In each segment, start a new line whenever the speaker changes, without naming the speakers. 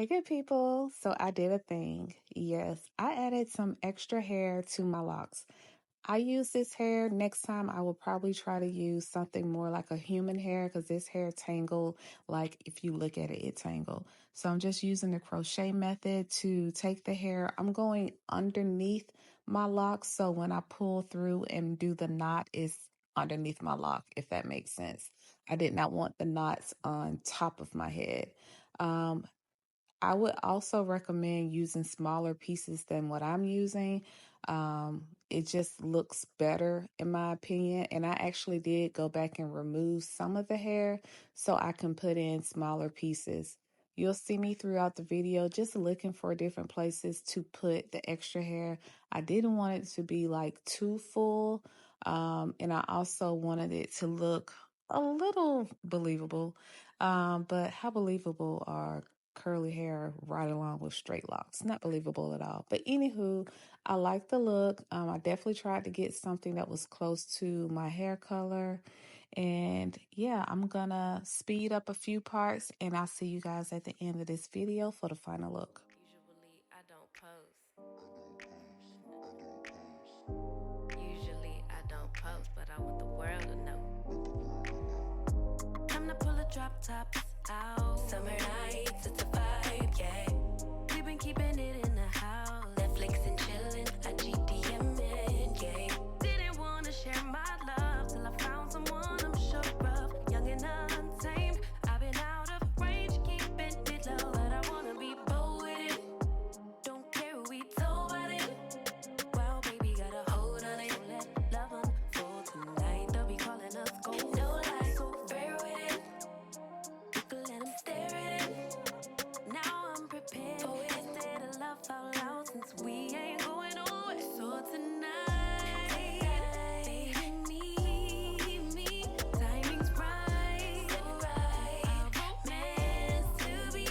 Hey, good people. So I did a thing. Yes, I added some extra hair to my locks. I use this hair. Next time, I will probably try to use something more like a human hair because this hair tangle, like if you look at it, it tangle. So I'm just using the crochet method to take the hair. I'm going underneath my locks. So when I pull through and do the knot, it's underneath my lock, if that makes sense. I did not want the knots on top of my head. Um, I would also recommend using smaller pieces than what I'm using. It just looks better in my opinion. And I actually did go back and remove some of the hair so I can put in smaller pieces. You'll see me throughout the video just looking for different places to put the extra hair. I didn't want it to be like too full. And I also wanted it to look a little believable. But how believable are curly hair right along with straight locks? Not believable at all. But anywho, I like the look. I definitely tried to get something that was close to my hair color. And yeah, I'm gonna speed up a few parts and I'll see you guys at the end of this video for the final look.
Usually I don't post. Usually I don't post, but I want the world to know. Time to pull a drop top out. Summer nights, it's a vibe, yeah. We've been keeping it in the house. Netflix and chillin', I GDM'in', yeah. Didn't wanna share my love till I found someone I'm sure of. Young and untamed, I've been out of range, keeping it low. But I wanna be bold with it. Don't care who we told about it. Wow, baby, got a hold on it. Let love unfold tonight. They'll be calling us gold. No lie, so fair with it. You can let them stare at it. Now I'm prepared for it. Instead of love out loud, since we ain't going nowhere. So tonight, baby, meet me. Timing's right, so right. Our romance to be,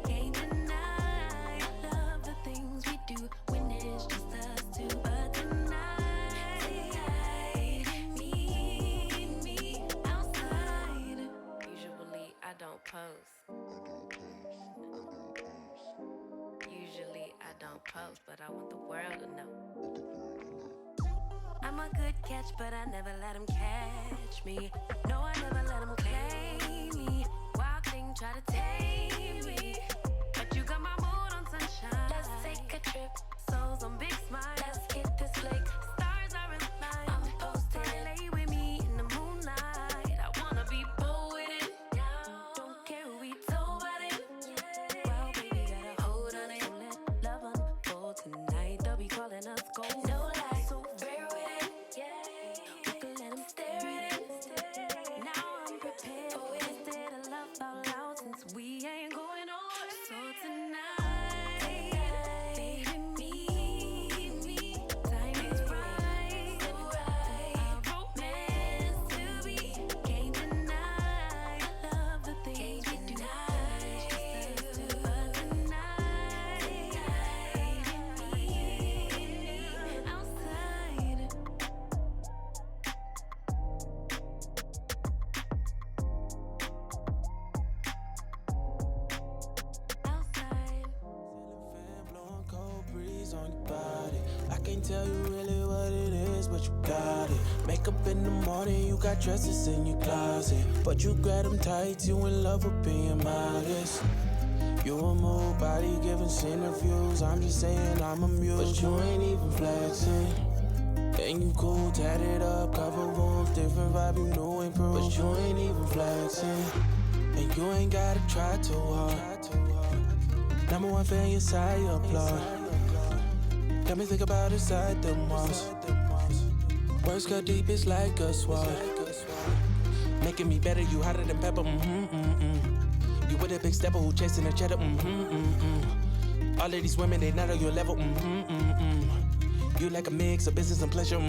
can't deny. Love the things we do when it's just us two. But tonight, baby, meet me outside. Usually I don't post. Usually I don't post, but I want the world to know. I'm a good catch, but I never let him catch me. No, I never let him claim me. Wild thing try to tame me, but you got my mood on sunshine. Let's take a trip, souls on big smile. Let's hit this lake, stars are in line. I'm posted, lay with me in the moonlight. I wanna be bold with it. Don't care who we told about it. Wow, baby, got a hold on it. Let love unfold tonight. They'll be calling us gold. No lie, so fair with it. We can let them stare at it. Now I'm prepared for it. Instead of love out loud, since we ain't going nowhere. So tonight, baby, meet me. Timing's right, so right. Our romance to be, can't deny. Love the things we do. But tonight, baby, meet me outside. Outside.
Fan blowing cold breeze on your body. I can't tell you really what it is, but you got it. Makeup in the morning, you got dresses in your closet, but you grab them tight, you in love with being modest. You a move body giving interviews. I'm just saying I'm amused, but you ain't even flexing. And you cool, tatted up, cover wounds, different vibe, you new improved, but you ain't even flexing. And you ain't gotta try too hard. Number one fan, your side, you applaud. Got me think about inside the walls. Words cut deep, it's like a sword. Making me better, you hotter than pepper, You with a big stepper who chasing a cheddar, All of these women, they not on your level, You like a mix of business and pleasure,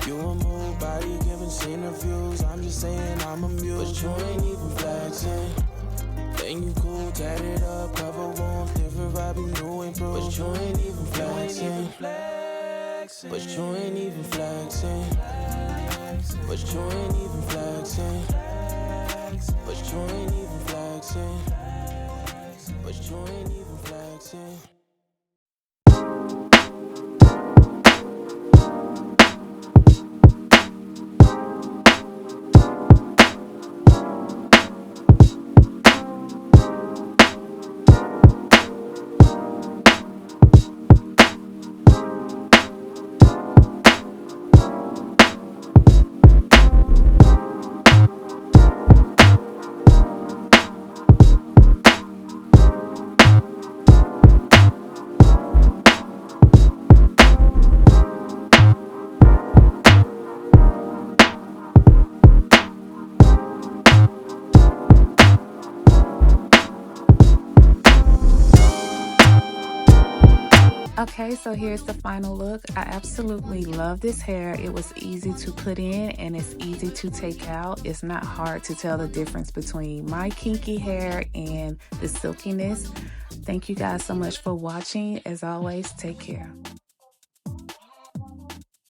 You a move body giving interviews. I'm just saying I'm amused, but you ain't even flexing. And you cool, tatted up, cover wounds, different vibe, you new improved, but you ain't even flexing. But you ain't even flexing. But you ain't even flexing. But you ain't even flexing.
Okay, so here's the final look. I absolutely love this hair. It was easy to put in and it's easy to take out. It's not hard to tell the difference between my kinky hair and the silkiness. Thank you guys so much for watching. As always, take care.